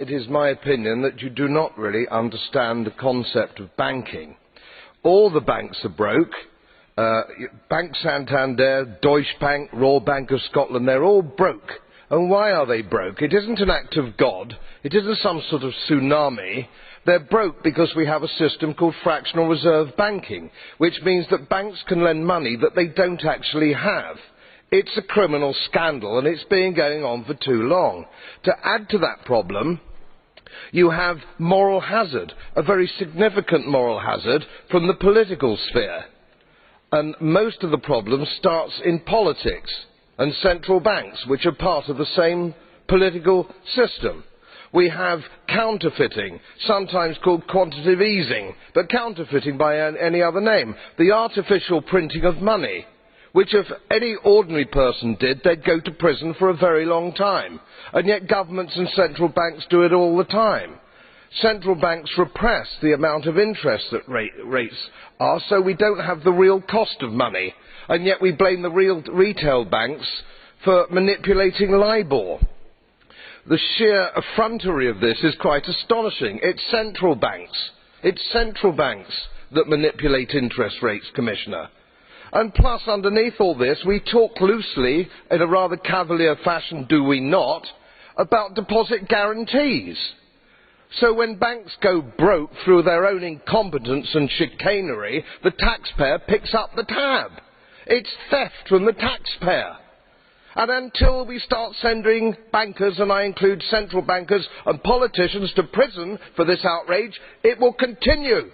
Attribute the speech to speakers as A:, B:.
A: It is my opinion that you do not really understand the concept of banking. All the banks are broke. Bank Santander, Deutsche Bank, Royal Bank of Scotland, they're all broke. And why are they broke? It isn't an act of God. It isn't some sort of tsunami. They're broke because we have a system called fractional reserve banking, which means that banks can lend money that they don't actually have. It's a criminal scandal, and it's been going on for too long. To add to that problem, you have moral hazard, a very significant moral hazard from the political sphere. And most of the problem starts in politics and central banks, which are part of the same political system. We have counterfeiting, sometimes called quantitative easing, but counterfeiting by any other name. The artificial printing of money, which if any ordinary person did, they'd go to prison for a very long time. And yet governments and central banks do it all the time. Central banks repress the amount of interest that rates are, so we don't have the real cost of money. And yet we blame the real retail banks for manipulating LIBOR. The sheer effrontery of this is quite astonishing. It's central banks. It's central banks that manipulate interest rates, Commissioner. And plus, underneath all this, we talk loosely, in a rather cavalier fashion, do we not, about deposit guarantees. So when banks go broke through their own incompetence and chicanery, the taxpayer picks up the tab. It's theft from the taxpayer. And until we start sending bankers, and I include central bankers and politicians, to prison for this outrage, it will continue.